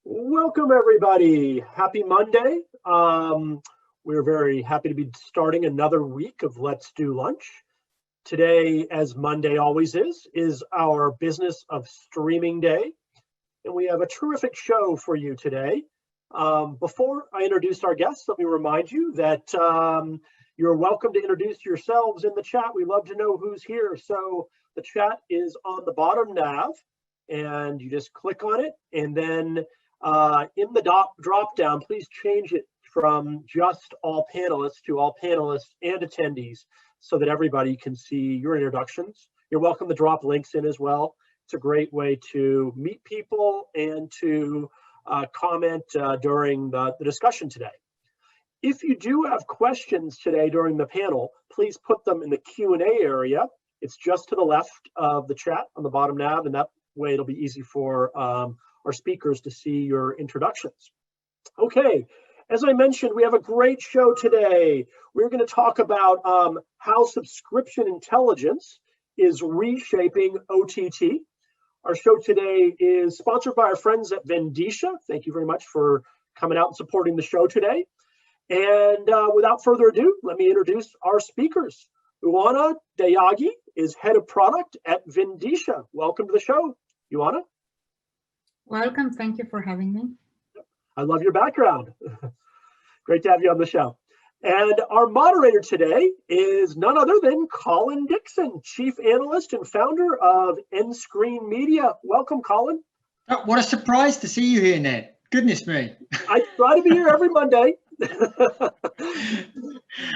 Welcome, everybody. Happy Monday. We're very happy to be starting another week of Let's Do Lunch. Today, as Monday always is our Business of Streaming Day. And we have a terrific show for you today. Before I introduce our guests, let me remind you that you're welcome to introduce yourselves in the chat. We love to know who's here. So the chat is on the bottom nav, and you just click on it, and then in the drop down, please change it from just all panelists to all panelists and attendees so that everybody can see your introductions. You're welcome to drop links in as well. It's a great way to meet people and to comment during the discussion today. If you do have questions today during the panel, please put them in the Q&A area. It's just to the left of the chat on the bottom nav, and that way it'll be easy for our speakers to see your introductions. Okay, as I mentioned, we have a great show today. We're going to talk about how subscription intelligence is reshaping OTT. Our show today is sponsored by our friends at Vindicia. Thank you very much for coming out and supporting the show today. And without further ado, let me introduce our speakers. Ioana Dayagi is head of product at Vindicia. Welcome to the show, Ioana. Welcome. Thank you for having me. I love your background. Great to have you on the show. And our moderator today is none other than Colin Dixon, Chief Analyst and founder of Endscreen Media. Welcome, Colin. Oh, what a surprise to see you here, Ned. Goodness me. I try to be here every Monday.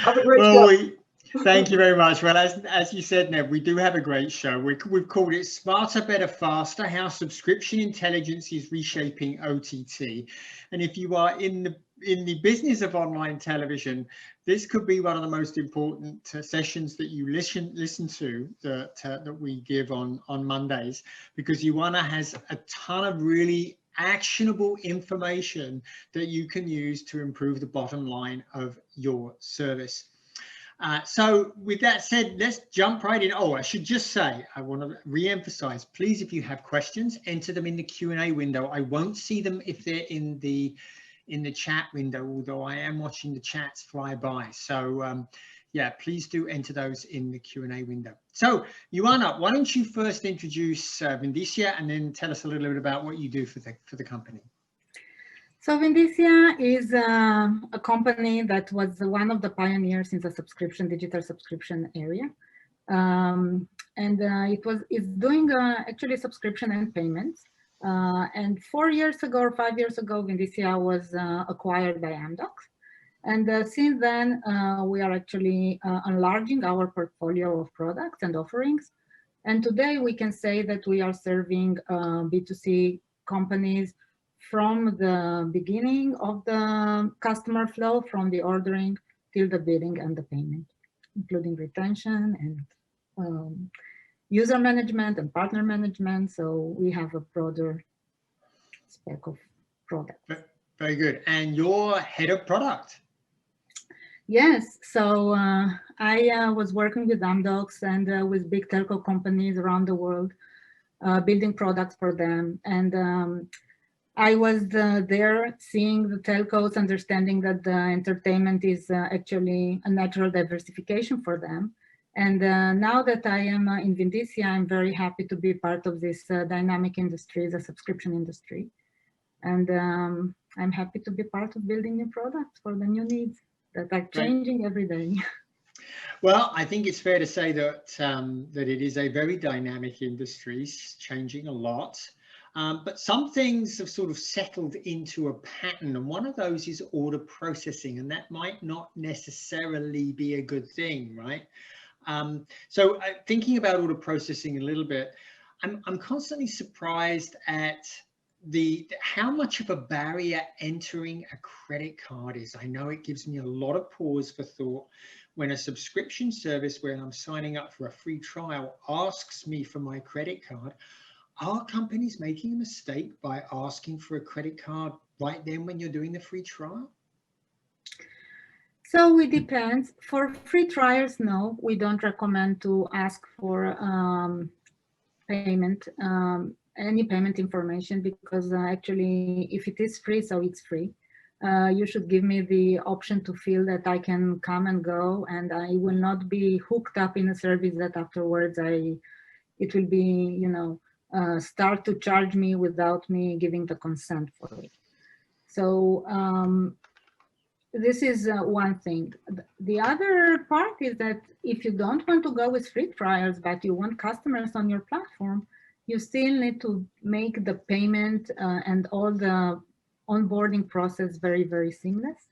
Have a great show. Thank you very much. Well, as you said, Ned, we do have a great show. We've called it Smarter, Better, Faster, How Subscription Intelligence is Reshaping OTT. And if you are in the business of online television, this could be one of the most important sessions that you listen to that we give on Mondays, because Ioana has a ton of really actionable information that you can use to improve the bottom line of your service. So with that said, let's jump right in. Oh, I should just say, I want to re-emphasize, please, if you have questions, enter them in the Q&A window. I won't see them if they're in the chat window, although I am watching the chats fly by. So yeah, please do enter those in the Q&A window. So Ioana, why don't you first introduce Vindicia and then tell us a little bit about what you do for the company. So Vindicia is a company that was one of the pioneers in the digital subscription area. It's doing actually subscription and payments. And 4 years ago or 5 years ago, Vindicia was acquired by Amdocs. And since then, we are actually enlarging our portfolio of products and offerings. And today we can say that we are serving B2C companies from the beginning of the customer flow, from the ordering till the billing and the payment, including retention and user management and partner management. So we have a broader spec of products. Very good. And you're head of product. Yes. So I was working with Amdocs and with big telco companies around the world, building products for them. And I was there seeing the telcos, understanding that the entertainment is actually a natural diversification for them. And now that I am in Vindicia, I'm very happy to be part of this dynamic industry, the subscription industry. And I'm happy to be part of building new products for the new needs that are changing every day. Well, I think it's fair to say that that it is a very dynamic industry, changing a lot. But some things have sort of settled into a pattern, and one of those is order processing, and that might not necessarily be a good thing, right? So thinking about order processing a little bit, I'm constantly surprised at how much of a barrier entering a credit card is. I know it gives me a lot of pause for thought when a subscription service where I'm signing up for a free trial asks me for my credit card. Are companies making a mistake by asking for a credit card right then when you're doing the free trial? So it depends. For free trials, no, we don't recommend to ask for payment. any payment information, because actually if it is free, so it's free. You should give me the option to feel that I can come and go, and I will not be hooked up in a service that afterwards it will be, you know, start to charge me without me giving the consent for it. So this is one thing. The other part is that if you don't want to go with free trials, but you want customers on your platform, you still need to make the payment and all the onboarding process very, very seamless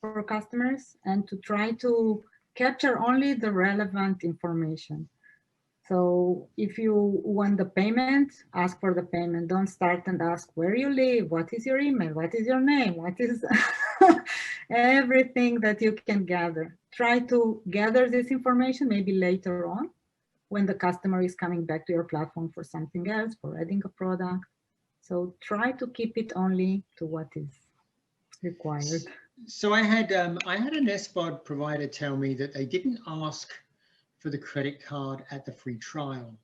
for customers, and to try to capture only the relevant information. So if you want the payment, ask for the payment. Don't start and ask where you live, what is your email, what is your name, what is everything that you can gather. Try to gather this information maybe later on when the customer is coming back to your platform for something else, for adding a product. So try to keep it only to what is required. So I had an SVOD provider tell me that they didn't ask for the credit card at the free trial.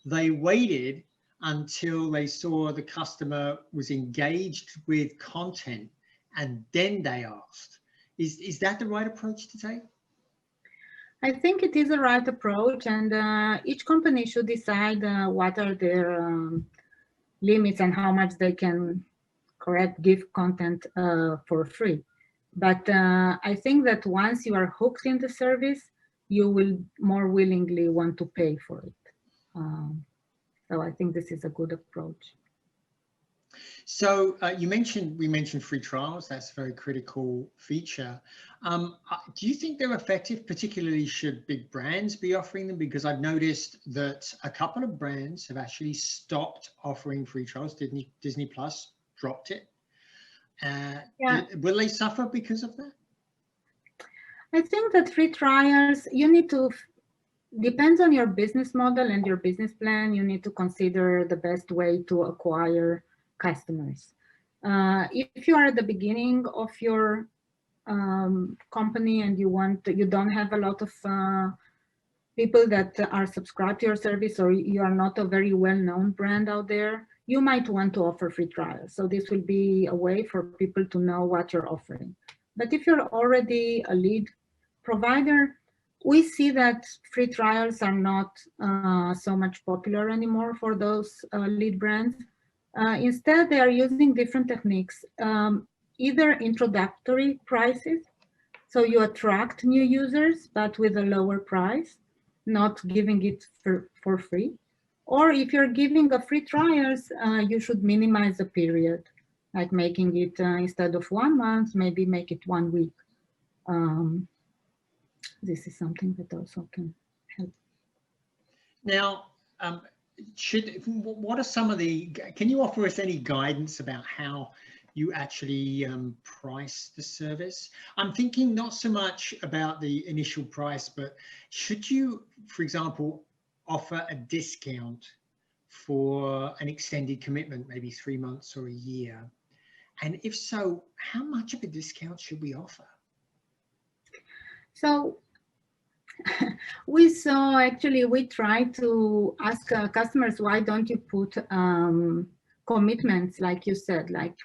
They waited until they saw the customer was engaged with content, and then they asked. Is that the right approach to take? I think it is the right approach, and each company should decide what are their limits and how much they can give content for free. But I think that once you are hooked in the service, you will more willingly want to pay for it. So I think this is a good approach. So we mentioned free trials. That's a very critical feature. Do you think they're effective? Particularly, should big brands be offering them? Because I've noticed that a couple of brands have actually stopped offering free trials. Disney Plus dropped it. Yeah. Will they suffer because of that? I think that free trials, you need to, depends on your business model and your business plan, you need to consider the best way to acquire customers. If you are at the beginning of your company and you don't have a lot of people that are subscribed to your service, or you are not a very well-known brand out there, you might want to offer free trials. So this will be a way for people to know what you're offering. But if you're already a lead provider, we see that free trials are not so much popular anymore for those lead brands. Instead, they are using different techniques, either introductory prices, so you attract new users, but with a lower price, not giving it for free. Or if you're giving a free trials, you should minimize the period, like making it instead of 1 month, maybe make it 1 week. This is something that also can help. Now, what are some of the, can you offer us any guidance about how you actually price the service? I'm thinking not so much about the initial price, but should you, for example, offer a discount for an extended commitment, maybe 3 months or a year? And if so, how much of a discount should we offer? So we try to ask customers, why don't you put commitments, like you said, like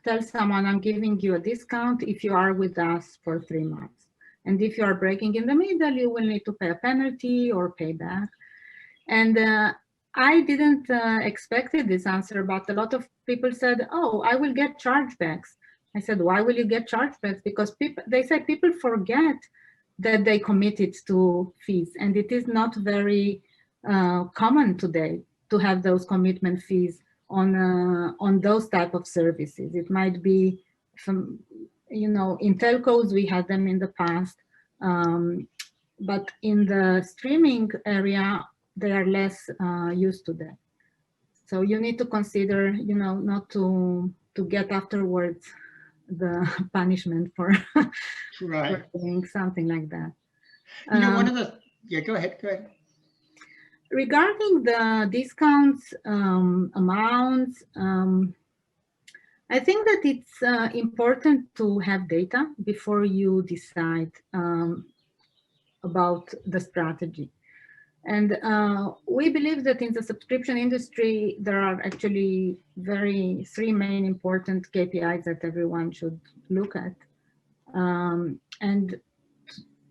tell someone, I'm giving you a discount if you are with us for 3 months. And if you are breaking in the middle, you will need to pay a penalty or pay back. And I didn't expect this answer, but a lot of people said, oh, I will get chargebacks. I said, why will you get chargebacks? Because they said people forget that they committed to fees, and it is not very common today to have those commitment fees on those type of services. It might be from, you know, in telcos we had them in the past, but in the streaming area they are less used to that. So you need to consider, you know, not to get afterwards the punishment for, right. for doing something like that. You know, one of the, yeah, go ahead. Regarding the discounts amounts, I think that it's important to have data before you decide about the strategy. And we believe that in the subscription industry, there are actually three main important KPIs that everyone should look at. And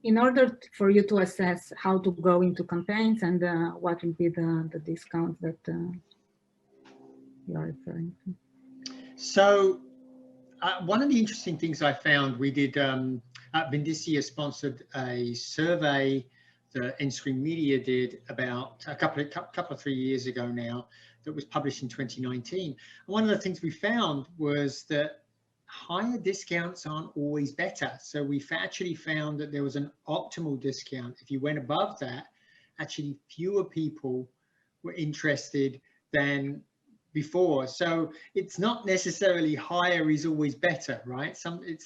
in order for you to assess how to go into campaigns and what will be the discount that you are referring to. So one of the interesting things I found, we did, Vindicia sponsored a survey that Enscreen Media did about a couple of 3 years ago now, that was published in 2019. And one of the things we found was that higher discounts aren't always better. So we actually found that there was an optimal discount. If you went above that, actually fewer people were interested than before. So it's not necessarily higher is always better, right?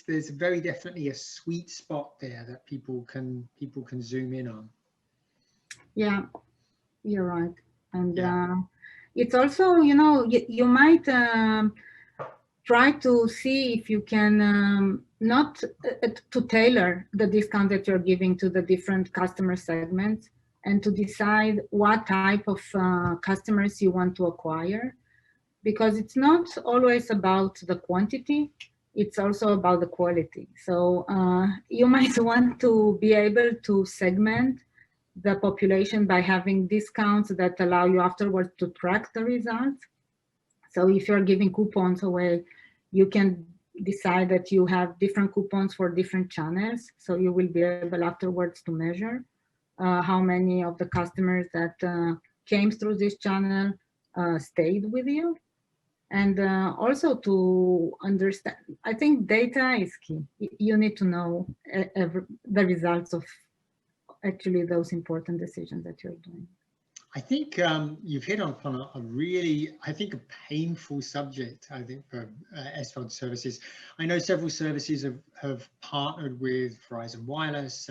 There's very definitely a sweet spot there that people can zoom in on. Yeah, you're right. And it's also, you might try to see if you can not to tailor the discount that you're giving to the different customer segments, and to decide what type of customers you want to acquire, because it's not always about the quantity, it's also about the quality. So you might want to be able to segment the population by having discounts that allow you afterwards to track the results. So if you're giving coupons away, you can decide that you have different coupons for different channels. So you will be able afterwards to measure how many of the customers that came through this channel stayed with you. And also to understand, I think data is key. You need to know the results of actually those important decisions that you're doing. I think you've hit upon a really, I think, a painful subject, I think, for SVOD services. I know several services have partnered with Verizon Wireless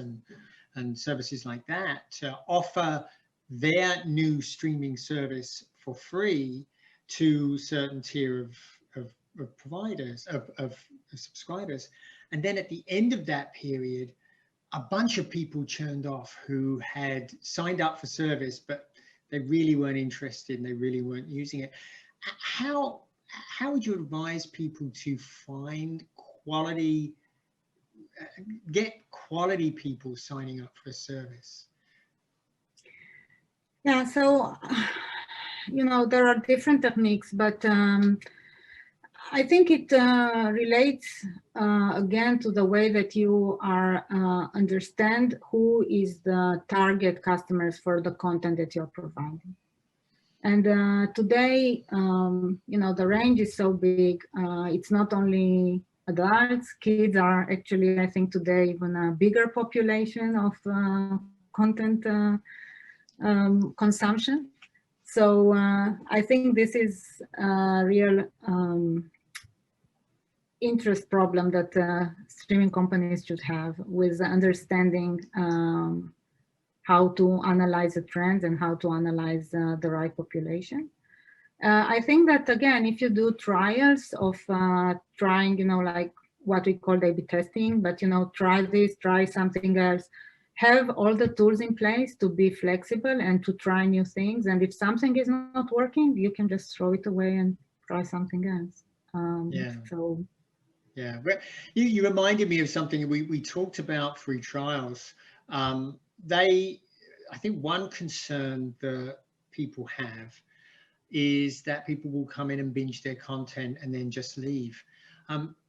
and services like that to offer their new streaming service for free to certain tier of providers, of subscribers. And then at the end of that period, a bunch of people churned off who had signed up for service, but they really weren't interested and they really weren't using it. How would you advise people to find quality, get quality people signing up for a service? Yeah, so, there are different techniques, but I think it relates again to the way that you are understand who is the target customers for the content that you're providing. And today, the range is so big. It's not only adults, kids are actually, I think today, even a bigger population of content consumption. So I think this is a real interest problem that streaming companies should have with understanding how to analyze the trends and how to analyze the right population. I think that, again, if you do trials of trying, like what we call A/B testing, but, try this, try something else, have all the tools in place to be flexible and to try new things. And if something is not working, you can just throw it away and try something else. So. Yeah, you reminded me of something. We talked about free trials. I think one concern that people have is that people will come in and binge their content and then just leave.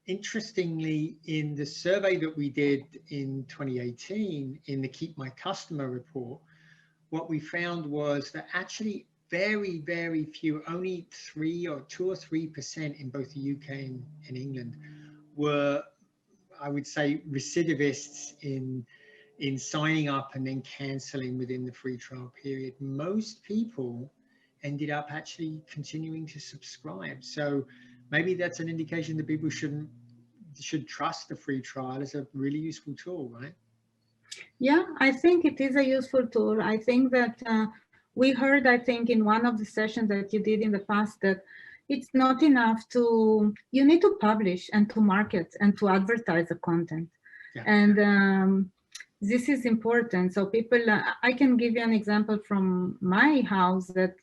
Interestingly, in the survey that we did in 2018 in the Keep My Customer report, what we found was that actually very, very few, only 2 or 3% in both the UK and England were, I would say, recidivists in signing up and then cancelling within the free trial period. Most people ended up actually continuing to subscribe. So maybe that's an indication that people should trust the free trial as a really useful tool, right? Yeah, I think it is a useful tool. I think that we heard, I think, in one of the sessions that you did in the past, that it's not enough you need to publish and to market and to advertise the content. Yeah. And this is important. So people, I can give you an example from my house that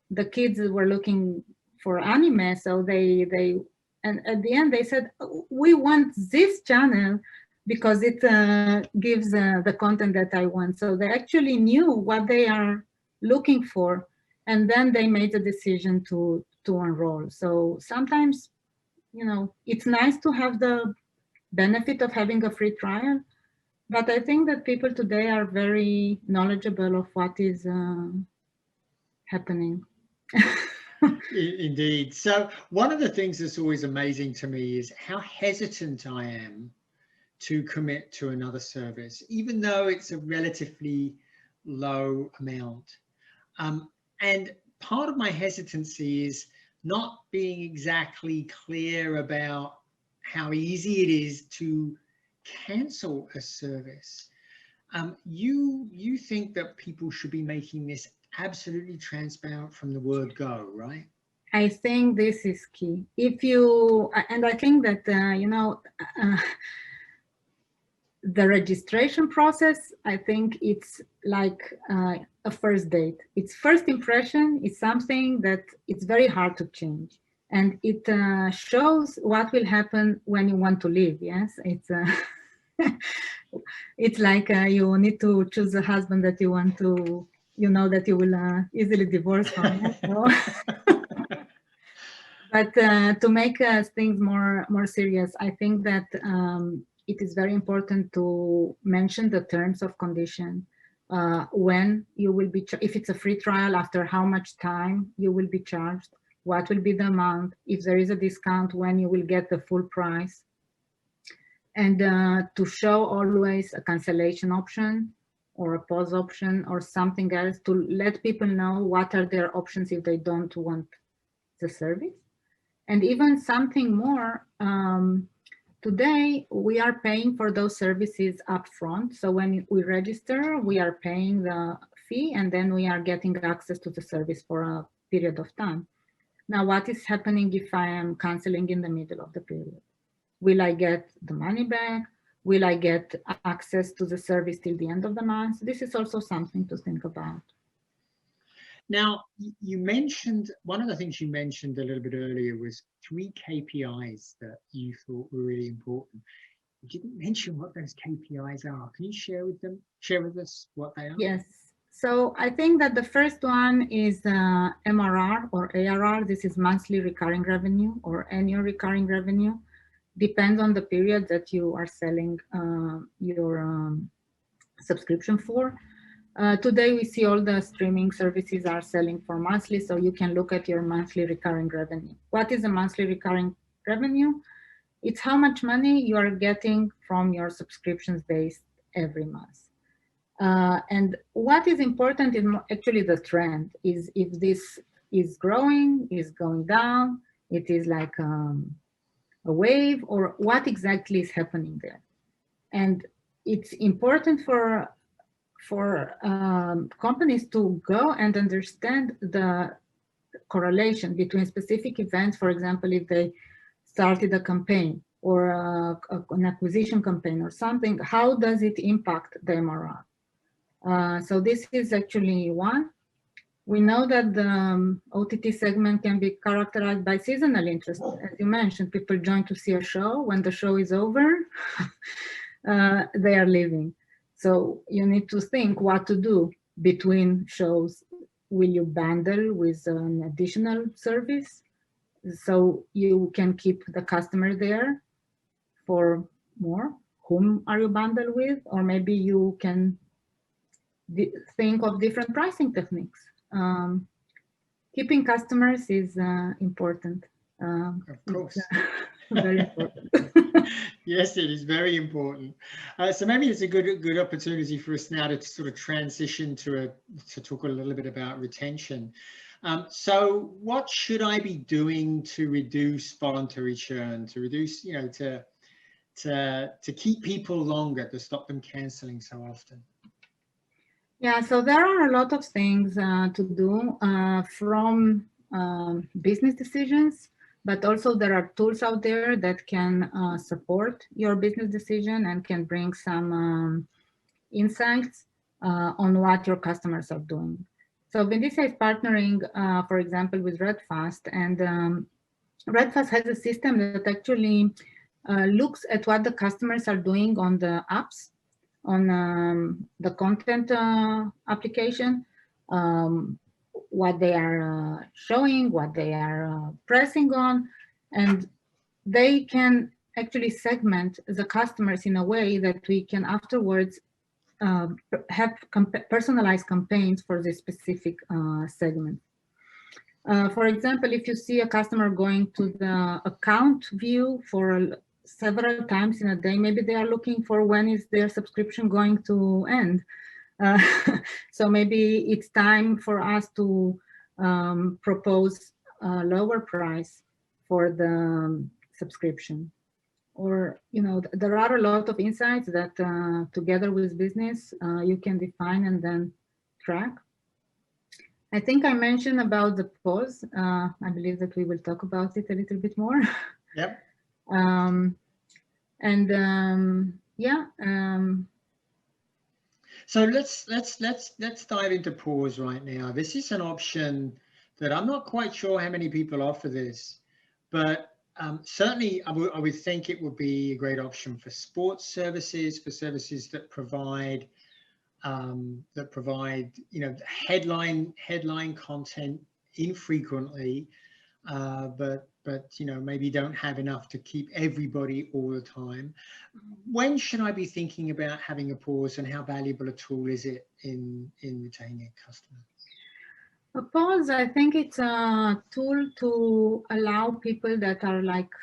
the kids were looking for anime. So and at the end they said, we want this channel because it gives the content that I want. So they actually knew what they are looking for. And then they made the decision to enroll. So sometimes, you know, it's nice to have the benefit of having a free trial, but I think that people today are very knowledgeable of what is happening. Indeed. So one of the things that's always amazing to me is how hesitant I am to commit to another service, even though it's a relatively low amount. And part of my hesitancy is not being exactly clear about how easy it is to cancel a service. You think that people should be making this absolutely transparent from the word go, right? I think this is key. If you, and I think that, you know, the registration process, I think it's like a first date. It's first impression is something that it's very hard to change. And it shows what will happen when you want to leave, yes? It's it's like you need to choose a husband that you want to, you know, that you will easily divorce from. Yes? So but to make things more serious, I think that it is very important to mention the terms of condition. When you will be, if it's a free trial, after how much time you will be charged, what will be the amount, if there is a discount, when you will get the full price. And to show always a cancellation option or a pause option or something else to let people know what are their options if they don't want the service. And even something more, today we are paying for those services upfront. So when we register, we are paying the fee and then we are getting access to the service for a period of time. Now, what is happening if I am canceling in the middle of the period? Will I get the money back? Will I get access to the service till the end of the month? This is also something to think about. Now, you mentioned, one of the things you mentioned a little bit earlier was 3 KPIs that you thought were really important. You didn't mention what those KPIs are. Can you share with us what they are? Yes. So I think that the first one is MRR or ARR. This is monthly recurring revenue or annual recurring revenue. Depends on the period that you are selling your subscription for. Today we see all the streaming services are selling for monthly, so you can look at your monthly recurring revenue. What is a monthly recurring revenue? It's how much money you are getting from your subscriptions based every month. And what is important is actually the trend, is if this is growing, is going down, it is like a wave, or what exactly is happening there. And it's important for companies to go and understand the correlation between specific events. For example, if they started a campaign or an acquisition campaign or something, how does it impact the MRR? So this is actually one. We know that the OTT segment can be characterized by seasonal interest. As you mentioned, people join to see a show. When the show is over, they are leaving. So you need to think what to do between shows. Will you bundle with an additional service so you can keep the customer there for more? Whom are you bundled with? Or maybe you can think of different pricing techniques. Keeping customers is important. Of course. Very important. Yes, it is very important. So maybe it's a good opportunity for us now to sort of transition to talk a little bit about retention. So what should I be doing to reduce voluntary churn, to reduce, you know, to keep people longer, to stop them canceling so often? Yeah, so there are a lot of things to do from business decisions, but also there are tools out there that can support your business decision and can bring some insights on what your customers are doing. So Vindicia is partnering, for example, with Redfast, and Redfast has a system that actually looks at what the customers are doing on the apps, on the content application, what they are showing, what they are pressing on, and they can actually segment the customers in a way that we can afterwards have personalized campaigns for this specific segment. For example, if you see a customer going to the account view for several times in a day, maybe they are looking for when is their subscription going to end. So maybe it's time for us to propose a lower price for the subscription. Or, there are a lot of insights that together with business, you can define and then track. I think I mentioned about the pause. I believe that we will talk about it a little bit more. Yep. Yeah. So let's dive into pause right now. This is an option that I'm not quite sure how many people offer this, but certainly I would think it would be a great option for sports services, for services that provide headline content infrequently, but maybe don't have enough to keep everybody all the time. When should I be thinking about having a pause, and how valuable a tool is it in retaining a customer? A pause, I think it's a tool to allow people that are like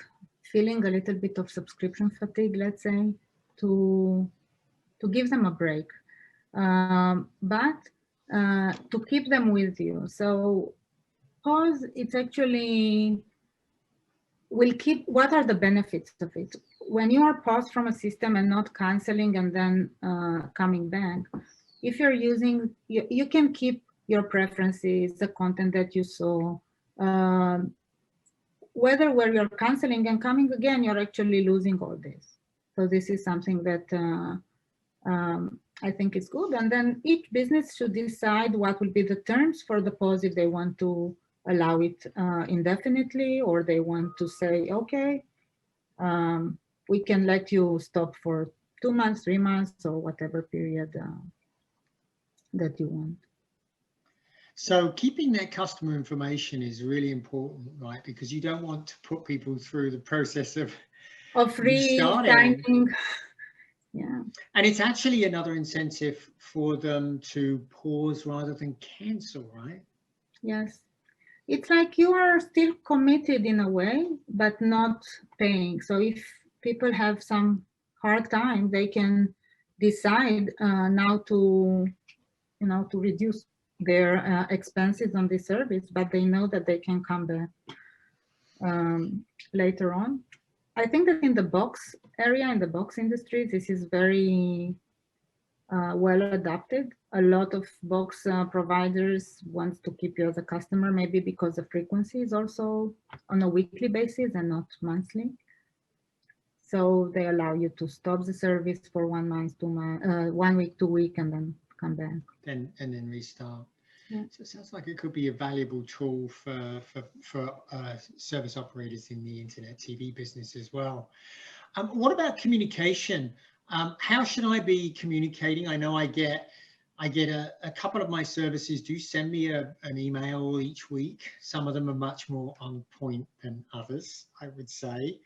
feeling a little bit of subscription fatigue, let's say, to give them a break, but to keep them with you. So pause, it's actually will keep. What are the benefits of it? When you are paused from a system and not canceling and then coming back, if you're using, you can keep your preferences, the content that you saw. Whether where you're canceling and coming again, you're actually losing all this. So this is something that I think is good. And then each business should decide what will be the terms for the pause, if they want to allow it indefinitely, or they want to say, okay, we can let you stop for 2 months, 3 months, or whatever period that you want. So keeping that customer information is really important, right? Because you don't want to put people through the process of restarting. Yeah. And it's actually another incentive for them to pause rather than cancel, right? Yes. It's like you are still committed in a way, but not paying. So if people have some hard time, they can decide now to, to reduce their expenses on this service, but they know that they can come back later on. I think that in the box area, in the box industry, this is very well adapted. A lot of box providers want to keep you as a customer, maybe because the frequency is also on a weekly basis and not monthly. So they allow you to stop the service for 1 month, 2 months, 1 week, 2 weeks, and then come back. And then restart. Yeah. So it sounds like it could be a valuable tool for service operators in the internet TV business as well. What about communication? How should I be communicating? I know I get a couple of my services do send me an email each week. Some of them are much more on point than others, I would say.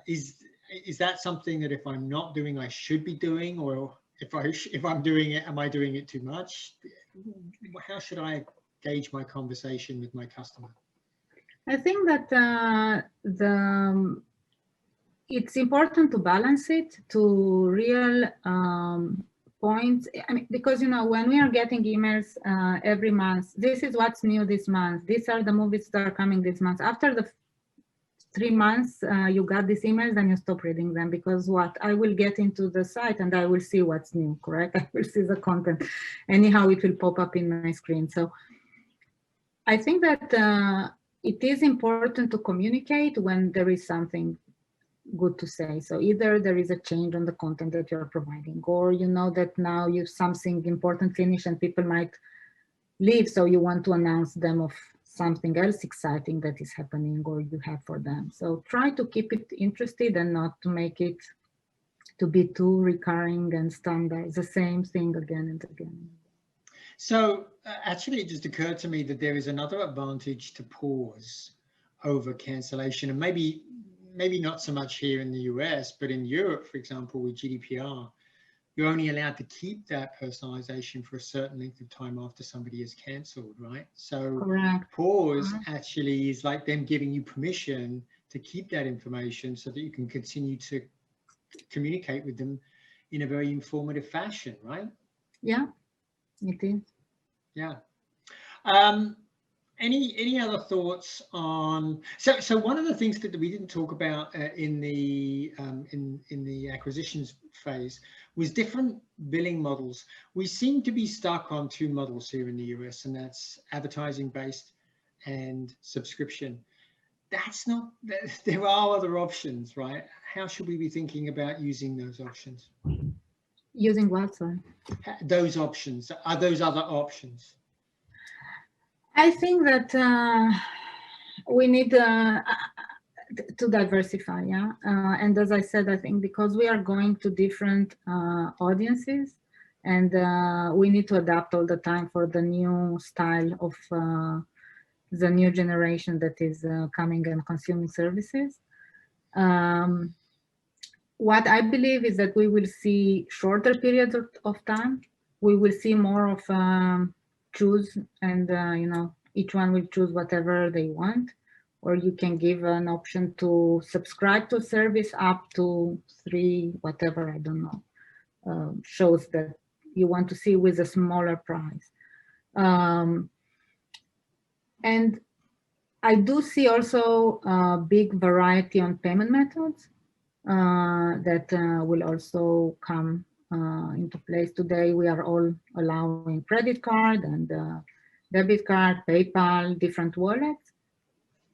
Is that something that if I'm not doing, I should be doing, or if I'm doing it, am I doing it too much? How should I gauge my conversation with my customer? I think that it's important to balance it to real points. I mean, because when we are getting emails every month, this is what's new this month. These are the movies that are coming this month. After the 3 months you got these emails, then you stop reading them, because I will get into the site and I will see what's new, correct? I will see the content. Anyhow, it will pop up in my screen. So I think that it is important to communicate when there is something good to say. So either there is a change on the content that you're providing, or you know that now you something important finished and people might leave, so you want to announce them of something else exciting that is happening or you have for them. So try to keep it interested and not to make it to be too recurring and standard, the same thing again and again. So actually, it just occurred to me that there is another advantage to pause over cancellation, and maybe not so much here in the US, but in Europe, for example, with GDPR, you're only allowed to keep that personalization for a certain length of time after somebody is cancelled, right? So Correct. pause actually is like them giving you permission to keep that information so that you can continue to communicate with them in a very informative fashion, right? Yeah, it is. Yeah. Any other thoughts on, so one of the things that we didn't talk about in the acquisitions phase was different billing models. We seem to be stuck on two models here in the US, and that's advertising based and subscription. That's not, there are other options, right? How should we be thinking about using those options? Using what, sorry? Those options, are those other options? I think that we need to diversify, yeah. And as I said, I think because we are going to different audiences, and we need to adapt all the time for the new style of the new generation that is coming and consuming services. What I believe is that we will see shorter periods of time. We will see more of choose, and you know, each one will choose whatever they want, or you can give an option to subscribe to a service up to 3 whatever, I don't know, shows that you want to see with a smaller price. And I do see also a big variety on payment methods that will also come into place. Today, we are all allowing credit card and debit card, PayPal, different wallets.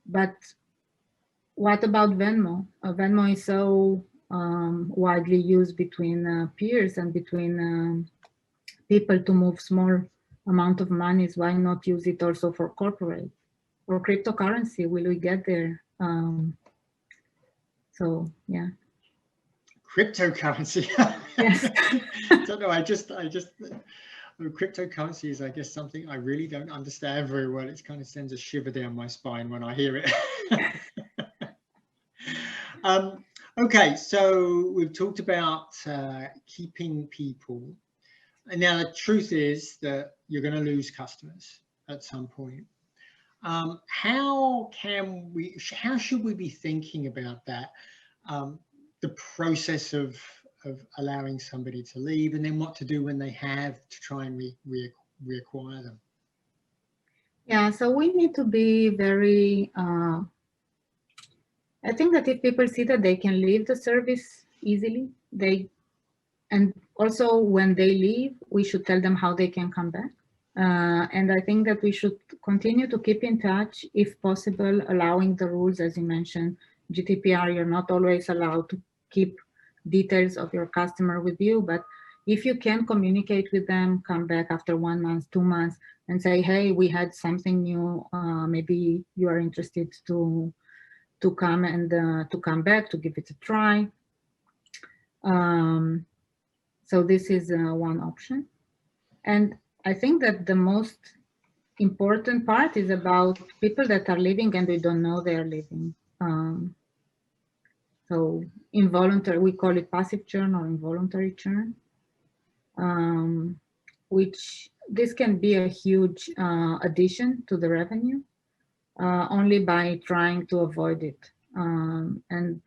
But what about Venmo? Venmo is so widely used between peers and between people to move small amount of monies. Why not use it also for corporate or cryptocurrency? Will we get there? So yeah. Cryptocurrency. Yes. I don't know. I just cryptocurrency is, I guess, something I really don't understand very well. It kind of sends a shiver down my spine when I hear it. Okay, so we've talked about keeping people. And now the truth is that you're going to lose customers at some point. How should we be thinking about that? The process of allowing somebody to leave, and then what to do when they have to try and reacquire them. Yeah, so we need to be very, I think that if people see that they can leave the service easily, and also when they leave, we should tell them how they can come back. And I think that we should continue to keep in touch, if possible, allowing the rules, as you mentioned, GDPR, you're not always allowed to keep details of your customer with you, but if you can communicate with them, come back after 1 month, 2 months, and say, hey, we had something new, maybe you are interested to come and to come back, to give it a try. So this is one option. And I think that the most important part is about people that are leaving and we don't know they are leaving. So involuntary, we call it passive churn or involuntary churn, which this can be a huge addition to the revenue, only by trying to avoid it. And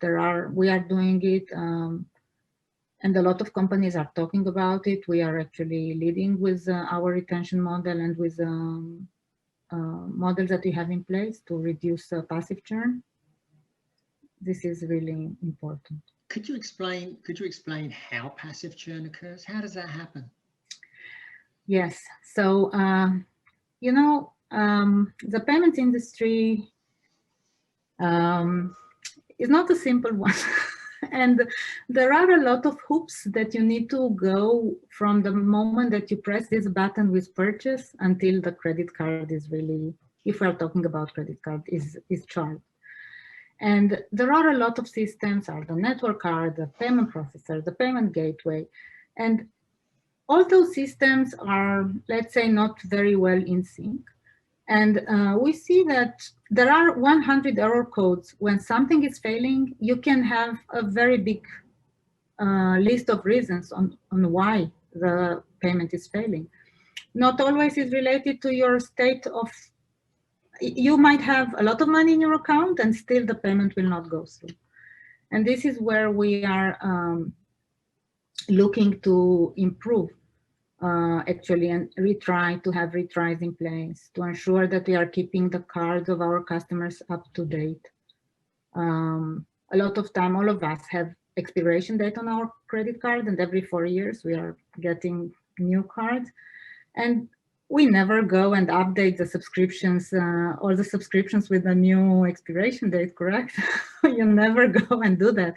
we are doing it, and a lot of companies are talking about it. We are actually leading with our retention model and with models that we have in place to reduce passive churn. This is really important. Could you explain how passive churn occurs? How does that happen? Yes. So, you know, the payments industry is not a simple one. And there are a lot of hoops that you need to go from the moment that you press this button with purchase until the credit card is really, if we're talking about credit card, is charged. And there are a lot of systems, are the network card, the payment processor, the payment gateway. And all those systems are, let's say, not very well in sync. And we see that there are 100 error codes. When something is failing, you can have a very big list of reasons on why the payment is failing. Not always is related to your state of, you might have a lot of money in your account and still the payment will not go through. And this is where we are looking to improve actually, and retry to have retries in place to ensure that we are keeping the cards of our customers up to date. A lot of time, all of us have expiration date on our credit card, and every 4 years we are getting new cards. And we never go and update the subscriptions or the subscriptions with a new expiration date, correct? You never go and do that.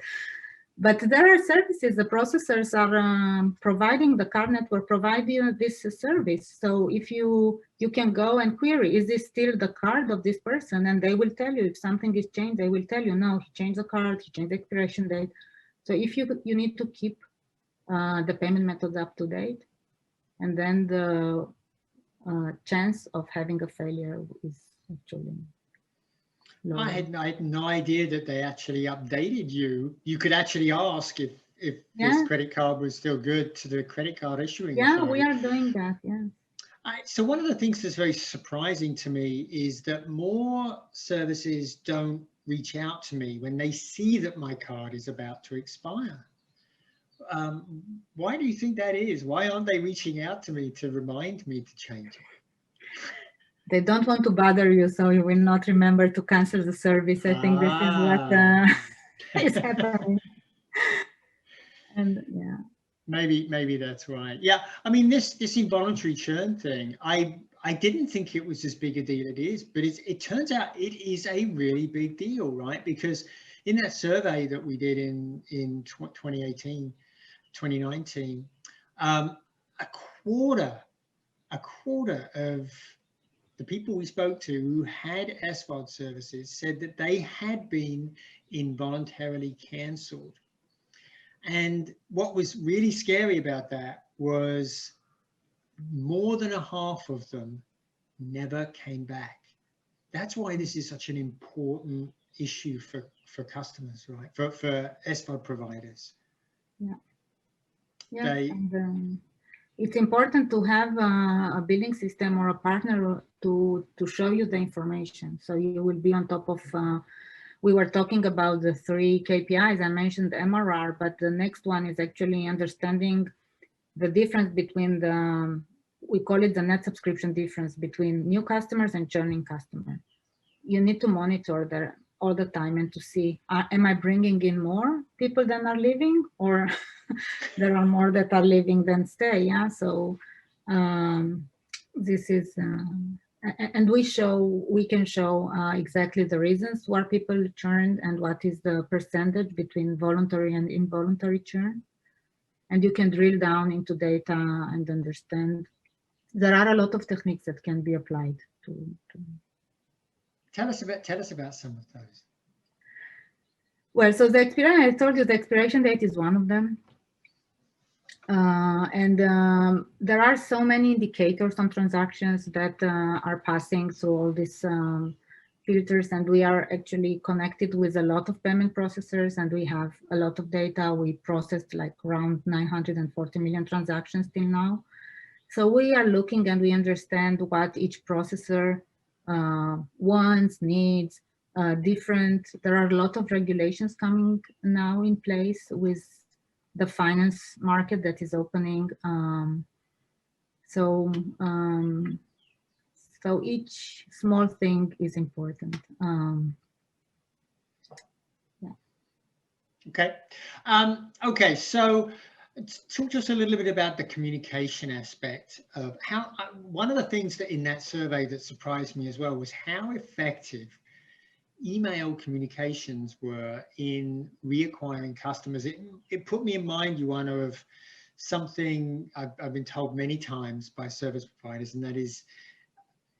But there are services, the processors are providing, the card network provide you this service. So if you can go and query, is this still the card of this person? And they will tell you if something is changed, they will tell you, no, he changed the card, he changed the expiration date. So if you need to keep the payment methods up to date, and then the chance of having a failure is actually low. I had no idea that they actually updated you. You could actually ask if this credit card was still good to the credit card issuing authority. We are doing that, yeah. So one of the things that's very surprising to me is that more services don't reach out to me when they see that my card is about to expire. Why do you think that is? Why aren't they reaching out to me to remind me to change it? They don't want to bother you, so you will not remember to cancel the service. I think this is what is happening. And yeah. Maybe that's right. Yeah, I mean, this involuntary churn thing, I didn't think it was as big a deal it is, but it turns out it is a really big deal, right? Because in that survey that we did in 2018, 2019, a quarter of the people we spoke to who had SVOD services said that they had been involuntarily cancelled. And what was really scary about that was more than a half of them never came back. That's why this is such an important issue for customers, right? For SVOD providers. Yeah. And, it's important to have a billing system or a partner to show you the information. So you will be on top of, we were talking about the 3 KPIs. I mentioned MRR, but the next one is actually understanding the difference between the, we call it the net subscription difference between new customers and churning customers. You need to monitor that all the time and to see, am I bringing in more people than are leaving, or there are more that are leaving than stay? Yeah, so this is, and we can show exactly the reasons why people churned and what is the percentage between voluntary and involuntary churn. And you can drill down into data and understand. There are a lot of techniques that can be applied to Tell us about some of those. Well, so the expiration, I told you the expiration date is one of them. There are so many indicators on transactions that are passing through all these filters, and we are actually connected with a lot of payment processors, and we have a lot of data. We processed like around 940 million transactions till now. So we are looking and we understand what each processor wants, needs, different. There are a lot of regulations coming now in place with the finance market that is opening. So each small thing is important. Yeah. Okay. Okay. So talk to us a little bit about the communication aspect of how, one of the things that in that survey that surprised me as well was how effective email communications were in reacquiring customers, it put me in mind, Ioana, of something I've been told many times by service providers, and that is,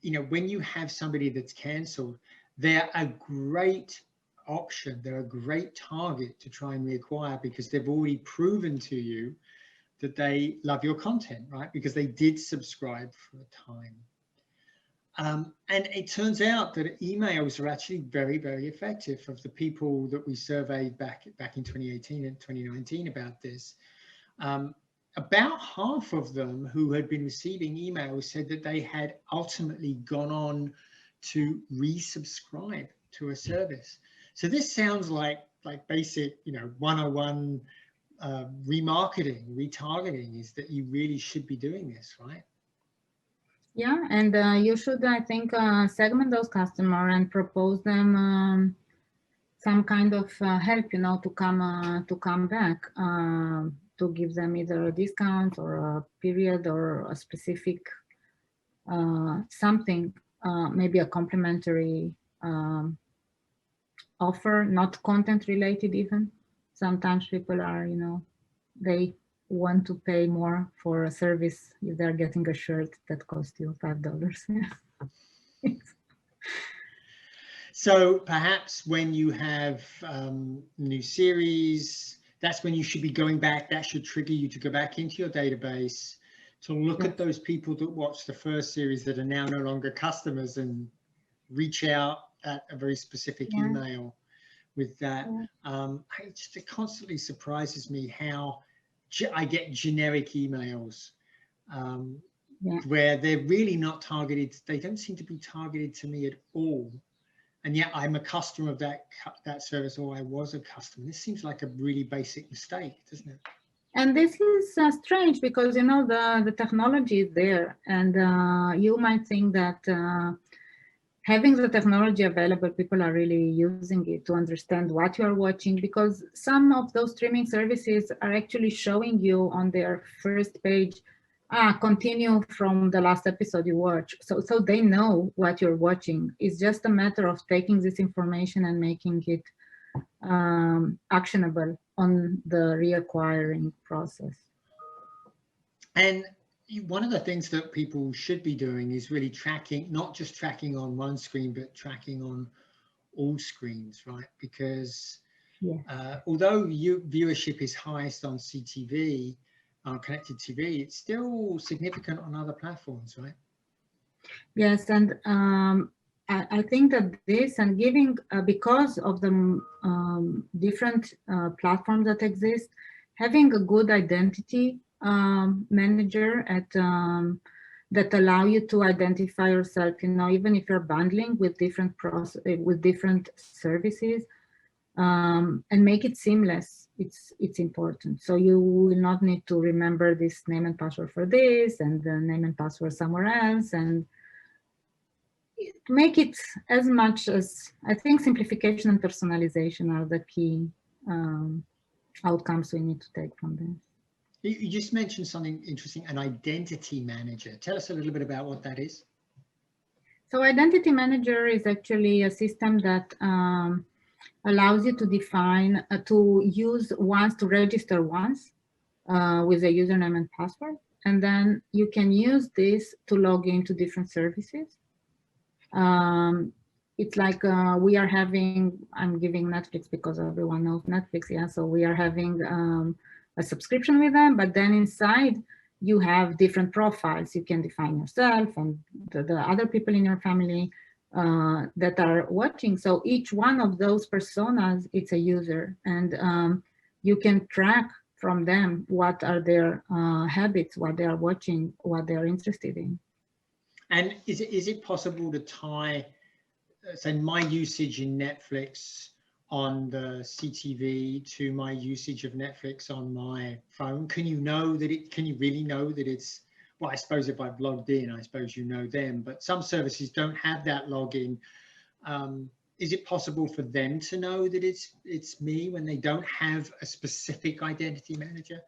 you know, when you have somebody that's cancelled, they're a great option, they're a great target to try and reacquire, because they've already proven to you that they love your content, right? Because they did subscribe for a time. And it turns out that emails are actually very, very effective. Of the people that we surveyed back in 2018 and 2019 about this, about half of them who had been receiving emails said that they had ultimately gone on to resubscribe to a service. So this sounds like basic, you know, 101 remarketing, retargeting, is that you really should be doing this, right? Yeah, and you should, I think, segment those customers and propose them some kind of help, you know, to come back, to give them either a discount or a period or a specific something, maybe a complimentary offer, not content related even. Sometimes people are, you know, they want to pay more for a service if they're getting a shirt that costs you $5. So perhaps when you have new series, that's when you should be going back. That should trigger you to go back into your database to look at those people that watched the first series that are now no longer customers, and reach out at a very specific email with that. It constantly surprises me how I get generic emails where they're really not targeted. They don't seem to be targeted to me at all. And yet I'm a customer of that service, or I was a customer. This seems like a really basic mistake, doesn't it? And this is strange because, you know, the technology is there, and you might think that having the technology available, people are really using it to understand what you are watching, because some of those streaming services are actually showing you on their first page, continue from the last episode you watched. So they know what you're watching. It's just a matter of taking this information and making it actionable on the reacquiring process. And one of the things that people should be doing is really tracking, not just tracking on one screen, but tracking on all screens, right? Because although viewership is highest on CTV, connected TV, it's still significant on other platforms, right? Yes, and I think that this, and giving, because of the different platforms that exist, having a good identity manager at that allow you to identify yourself, you know, even if you're bundling with different services, and make it seamless. It's important. So you will not need to remember this name and password for this and the name and password somewhere else, and make it as much as, I think simplification and personalization are the key outcomes we need to take from this. You just mentioned something interesting, an identity manager. Tell us a little bit about what that is. So identity manager is actually a system that allows you to define, to use once, to register once with a username and password. And then you can use this to log into different services. It's like we are having, I'm giving Netflix because everyone knows Netflix, yeah. So we are having a subscription with them, but then inside you have different profiles. You can define yourself and the other people in your family that are watching. So each one of those personas, it's a user, and you can track from them what are their habits, what they are watching, what they are interested in. And is it possible to tie, say, my usage in Netflix on the CTV to my usage of Netflix on my phone? Can you know that can you really know that it's, well, I suppose if I've logged in, I suppose you know them, but some services don't have that login. Is it possible for them to know that it's me when they don't have a specific identity manager?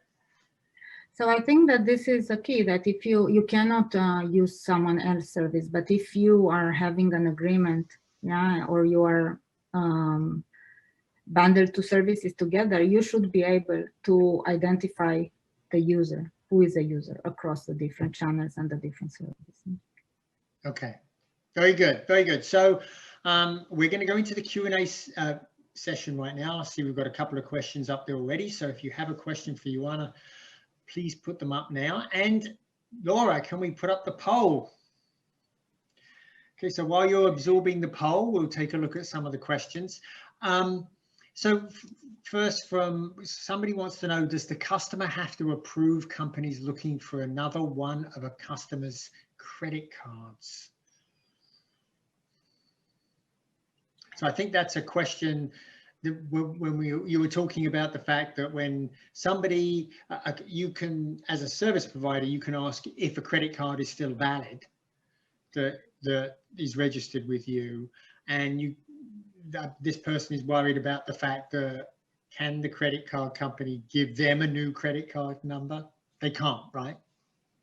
So I think that this is a key, that if you cannot use someone else's service, but if you are having an agreement, yeah, or you are bundle two services together, you should be able to identify the user, who is a user across the different channels and the different services. Okay, very good, very good. So we're going to go into the Q&A session right now. I see we've got a couple of questions up there already. So if you have a question for Ioana, please put them up now. And Laura, can we put up the poll? Okay, so while you're absorbing the poll, we'll take a look at some of the questions. So first, from somebody wants to know, does the customer have to approve companies looking for another one of a customer's credit cards? So I think that's a question that when you were talking about the fact that when somebody, you can, as a service provider, you can ask if a credit card is still valid, that is registered with you, and this person is worried about the fact that can the credit card company give them a new credit card number? They can't, right?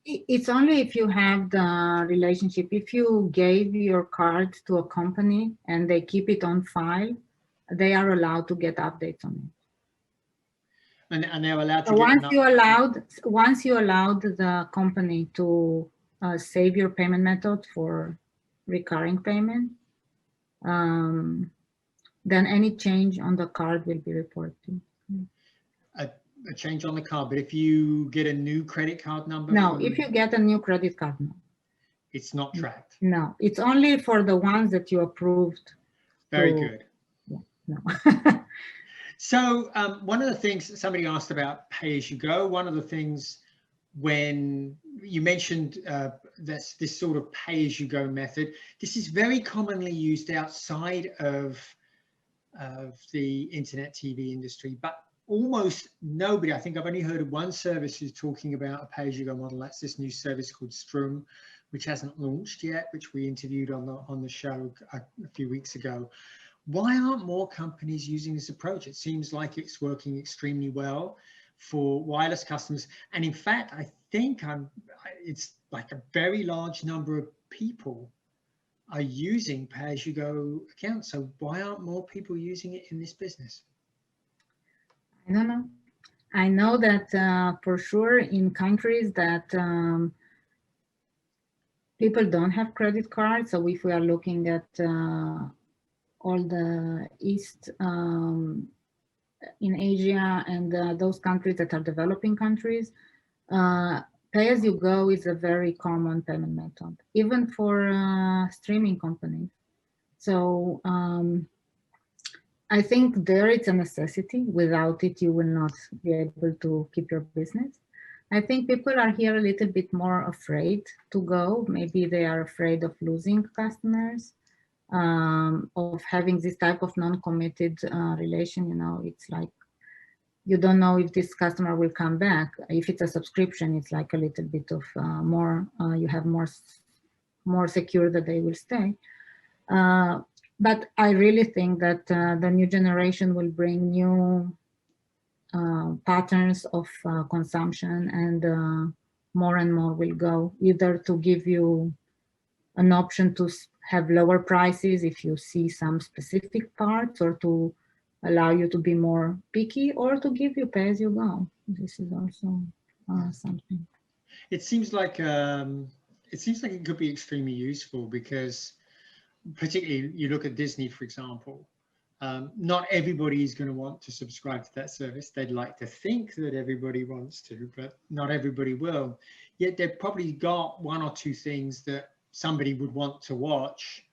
It's only if you have the relationship. If you gave your card to a company and they keep it on file, they are allowed to get updates on it. And they're allowed to So get once you allowed the company to save your payment method for recurring payment, then any change on the card will be reported. A change on the card, but if you get a new credit card number? No, if you get a new credit card number. It's not tracked? No, it's only for the ones that you approved. Very good. Yeah, no. So one of the things somebody asked about pay-as-you-go, one of the things when you mentioned this sort of pay-as-you-go method, this is very commonly used outside of the internet TV industry, but almost nobody, I think I've only heard of one service who's talking about a pay-as-you-go model. That's this new service called Strum, which hasn't launched yet, which we interviewed on the show a few weeks ago. Why aren't more companies using this approach? It seems like it's working extremely well for wireless customers. And in fact, I think it's like a very large number of people are using pay-as-you-go accounts. So why aren't more people using it in this business? I don't know. I know that for sure in countries that people don't have credit cards. So if we are looking at all the East in Asia and those countries that are developing countries, pay-as-you-go is a very common payment method, even for streaming companies. So I think there it's a necessity. Without it, you will not be able to keep your business. I think people are here a little bit more afraid to go. Maybe they are afraid of losing customers, of having this type of non-committed relation. You know, it's like you don't know if this customer will come back. If it's a subscription, it's like a little bit of more, you have more secure that they will stay. But I really think that the new generation will bring new patterns of consumption, and more will go either to give you an option to have lower prices if you see some specific parts, or to allow you to be more picky, or to give you pay-as-you-go. This is also something. It seems like it could be extremely useful, because particularly you look at Disney, for example, not everybody is going to want to subscribe to that service. They'd like to think that everybody wants to, but not everybody will. Yet they've probably got one or two things that somebody would want to watch,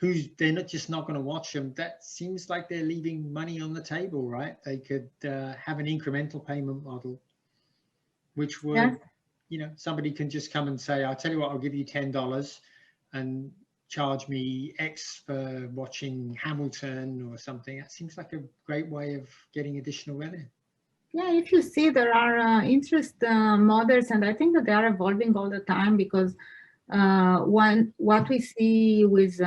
they're not going to watch them. That seems like they're leaving money on the table, right? They could have an incremental payment model, which would, yeah, you know, somebody can just come and say, I'll tell you what, I'll give you $10 and charge me X for watching Hamilton or something. That seems like a great way of getting additional revenue. Yeah, if you see, there are interest models, and I think that they are evolving all the time, because what we see with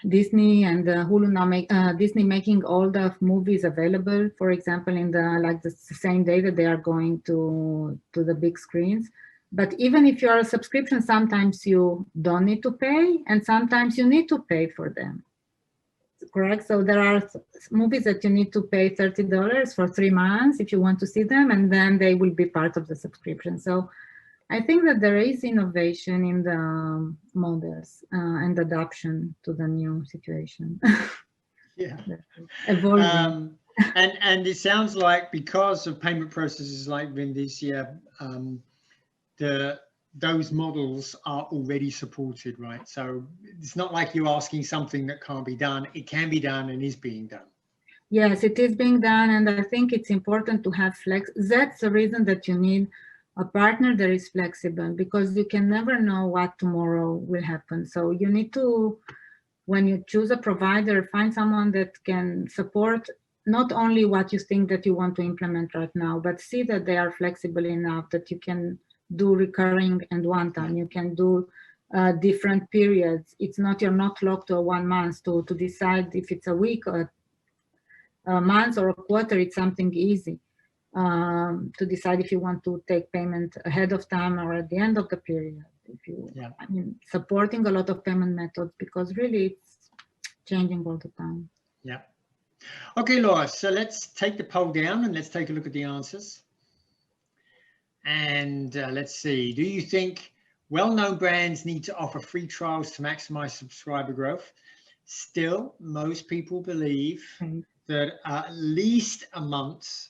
Disney and Hulu now, Disney making all the movies available, for example, in the same day that they are going to the big screens. But even if you're a subscription, sometimes you don't need to pay, and sometimes you need to pay for them. correct. So there are movies that you need to pay $30 for 3 months if you want to see them, and then they will be part of the subscription. So I think that there is innovation in the models and adaptation to the new situation. Yeah. Evolving. And it sounds like because of payment processes like Vindicia, those models are already supported, right? So it's not like you're asking something that can't be done. It can be done and is being done. Yes, it is being done, and I think it's important to have flex. That's the reason that you need a partner that is flexible, because you can never know what tomorrow will happen. So you need to, when you choose a provider, find someone that can support not only what you think that you want to implement right now, but see that they are flexible enough that you can do recurring and one time. You can do different periods. It's not, you're not locked to 1 month to decide if it's a week or a month or a quarter. It's something easy to decide if you want to take payment ahead of time or at the end of the period. If you, Yeah. I mean, supporting a lot of payment methods, because really it's changing all the time. Yeah. Okay, Laura, so let's take the poll down and let's take a look at the answers. And let's see, do you think well-known brands need to offer free trials to maximize subscriber growth? Still, most people believe that at least a month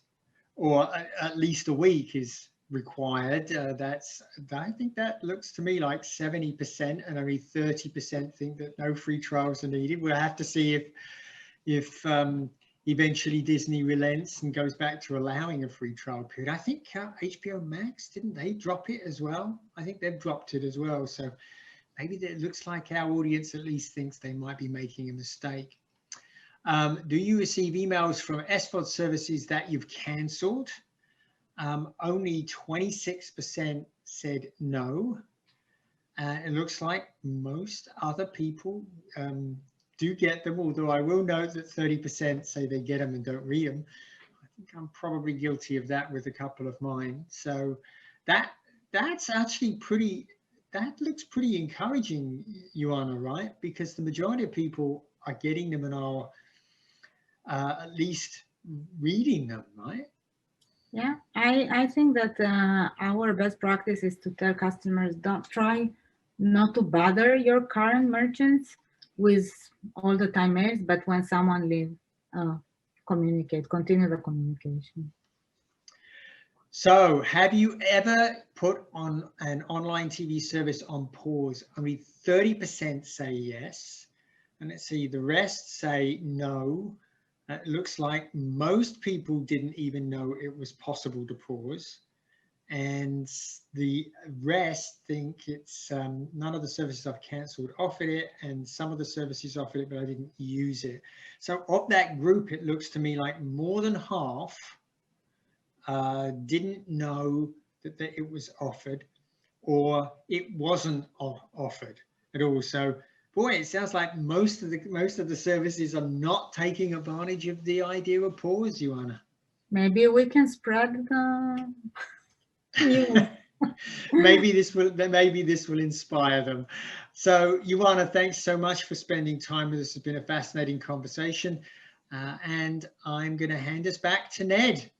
or at least a week is required. I think that looks to me like 70%, and only 30% think that no free trials are needed. We'll have to see if eventually Disney relents and goes back to allowing a free trial period. I think HBO Max, didn't they drop it as well? I think they've dropped it as well. So maybe it looks like our audience at least thinks they might be making a mistake. Do you receive emails from SVOD services that you've cancelled? Only 26% said no. It looks like most other people do get them, although I will note that 30% say they get them and don't read them. I think I'm probably guilty of that with a couple of mine. So that's actually pretty, that looks pretty encouraging, Ioana, right? Because the majority of people are getting them and are at least reading them, right? Yeah, I think that our best practice is to tell customers, don't try not to bother your current merchants with all the time mails, but when someone leaves, continue the communication. So have you ever put on an online TV service on pause? Only 30% say yes. And let's see, the rest say no. It looks like most people didn't even know it was possible to pause. And the rest think it's none of the services I've cancelled offered it, and some of the services offered it, but I didn't use it. So of that group, it looks to me like more than half didn't know that it was offered, or it wasn't offered at all. So boy, it sounds like most of the services are not taking advantage of the idea of pause, Ioana. Maybe we can spread the news. maybe this will inspire them. So Ioana, thanks so much for spending time with us. It's been a fascinating conversation, and I'm going to hand us back to Ned.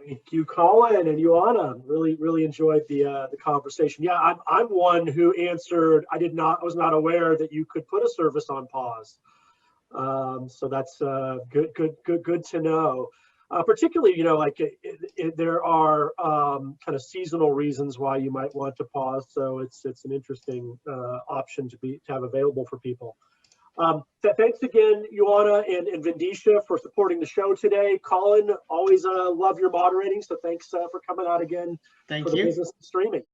Thank you, Colin and Ioana. Really enjoyed the conversation. Yeah, I'm one who answered. I was not aware that you could put a service on pause. So that's good to know. Particularly, like there are kind of seasonal reasons why you might want to pause. So it's an interesting option to have available for people. Thanks again, Ioana and Vindicia, for supporting the show today. Colin, always love your moderating, so thanks for coming out again. Thank for you. The business of streaming.